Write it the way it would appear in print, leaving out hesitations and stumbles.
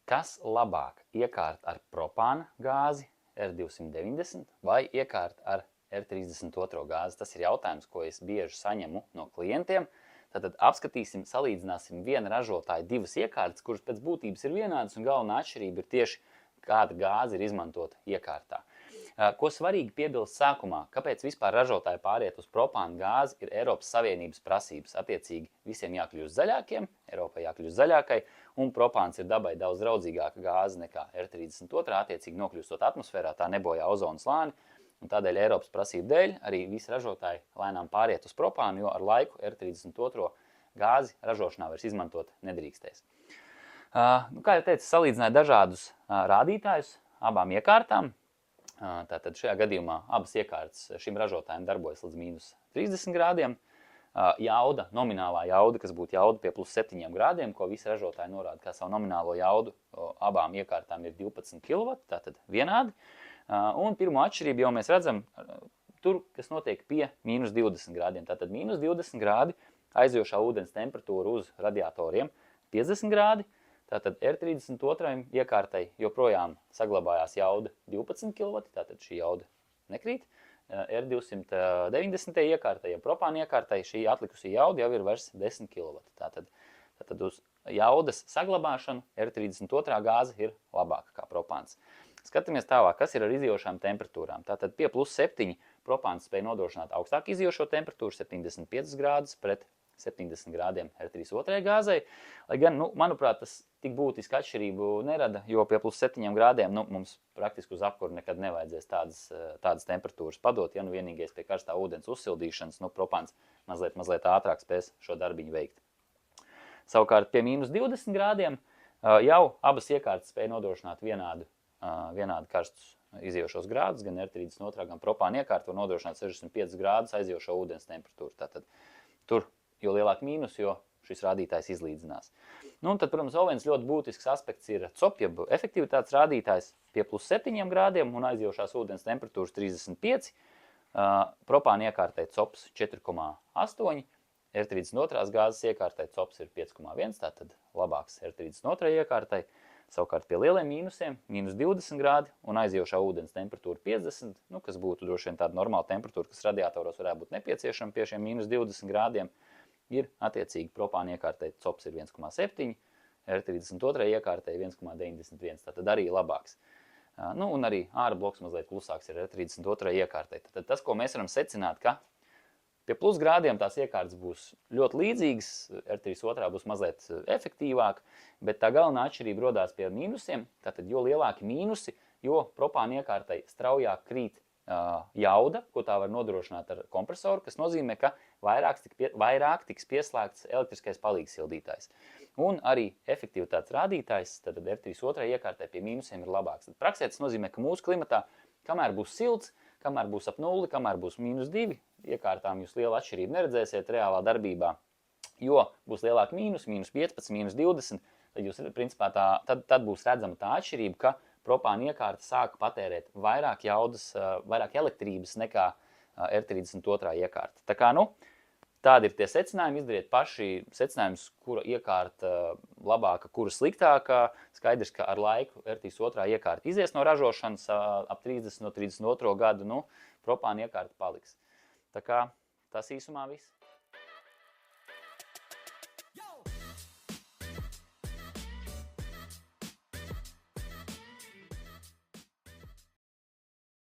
Kas labāk iekārt ar propāna gāzi R290 vai iekārt ar R32 gāzi? Tas ir jautājums, ko es bieži saņemu no klientiem. Tātad apskatīsim, salīdzināsim viena ražotāja divas iekārtas, kuras pēc būtības ir vienādas, un galvenā atšķirība ir tieši kāda gāze ir izmantota iekārtā. Ko svarīgi piebilst sākumā, kāpēc vispār ražotāji pāriet uz propāna gāzi, ir Eiropas Savienības prasības. Attiecīgi visiem jākļūst zaļākiem, Eiropai jākļūst zaļākai, un propāns ir dabai daudz draudzīgāka gāze nekā R32, attiecīgi nokļūstot atmosfērā, tā nebojā ozona slāni, un tādēļ Eiropas prasību dēļ arī visi ražotāji lēnām pāriet uz propānu, jo ar laiku R32 gāzi ražošanā vairs izmantot nedrīkstēs. Kā jau teicu, salīdzināju dažādus rādītājus abām iekārtām. Tātad šajā gadījumā abas iekārtas šim ražotājiem darbojas līdz mīnus 30 grādiem. Jauda, nominālā jauda, kas būtu jauda pie plus 7 grādiem, ko visi ražotāji norāda kā savu nominālo jaudu, abām iekārtām ir 12 kW, tātad vienādi. Un pirmo atšķirību jau mēs redzam tur, kas notiek pie mīnus 20 grādiem. Tātad mīnus 20 grādi aizošā ūdens temperatūra uz radiatoriem 50 grādi. Tātad R32 iekārtai joprojām saglabājās jauda 12 kW, tātad šī jauda nekrīt. R290 iekārtai, ja propāna iekārtai, šī atlikusī jauda jau ir vairs 10 kW. Tātad uz jaudas saglabāšanu R32 gāze ir labāka kā propāns. Skatāmies tālāk, kas ir ar izijošām temperatūrām. Tātad pie plus 7 propāns spēja nodrošināt augstāku izijošo temperatūru, 75 grādus pret 70 grādiem R32 gāzei. Lai gan, manuprāt, tas tik būtiski atšķirību nerada, jo pie plus 7 grādiem mums praktiski uz apkuru nekad nevajadzēs tādas temperatūras padot, ja vienīgais pie karstā ūdens uzsildīšanas, propāns mazliet ātrāk spēs šo darbiņu veikt. Savukārt pie mīnus 20 grādiem jau abas iekārtas spēja nodrošināt vienādi karstus izijošos grādus, gan R32, gan propāna iekārta var nodrošināt 65 grādus aizijošo ūdens temperatūru. Tātad tur, jo lielāk mīnus, jo šis rādītājs izlīdzinās. Un tad, protams, vēl viens ļoti būtisks aspekts ir COP, jeb efektivitātes rādītājs pie plus 7 grādiem un aizijošās ūdens temperatūras 35. Propāna iekārtai COPs 4,8, R32 gāzes iekārtai COPs ir 5,1, tātad labāks R32 iekārtai. Savukārt pie lieliem mīnusiem, mīnus 20 grādi un aizijošā ūdens temperatūra 50, kas būtu droši vien tāda normāla temperatūra, kas radiatoros varētu būt nepieciešama pie šiem mīnus 20 grādiem, ir attiecīgi propāna iekārtai COPs ir 1,7, R32 iekārtai 1,91, tātad arī labāks. Un arī āra bloks mazliet klusāks ir R32 iekārtai. Tad tas, ko mēs varam secināt, ka pie plus grādiem tās iekārtas būs ļoti līdzīgas, R32 būs mazliet efektīvāk, bet tā galvenā atšķirība rodās pie mīnusiem. Tātad, jo lielāki mīnusi, jo propāna iekārtai straujāk krīt jauda, ko tā var nodrošināt ar kompresoru, kas nozīmē, ka vairāk tiks pieslēgts elektriskais palīgsildītājs. Un arī efektivitātes rādītājs, tad R32 iekārtai pie mīnusiem ir labāks. Tad praksē tas nozīmē, ka mūsu klimatā, kamēr būs silts, kamēr būs ap 0, kamēr būs mīnus 2, iekārtām jūs lielu atšķirību neredzēsiet reālā darbībā, jo būs lielāk mīnus 15, mīnus 20, tad jūs, principā, tad būs redzama tā atšķirība, ka propāna iekārta sāka patērēt vairāk jaudas, vairāk elektrības nekā R32 iekārta. Tā kā, tādi ir tie secinājumi, izdariet paši secinājumus, kura iekārta labāka, kura sliktākā. Skaidrs, ka ar laiku R32 iekārta izies no ražošanas ap 30 no 32 gadu, propāna iekārta paliks. Tā kā tas īsumā viss.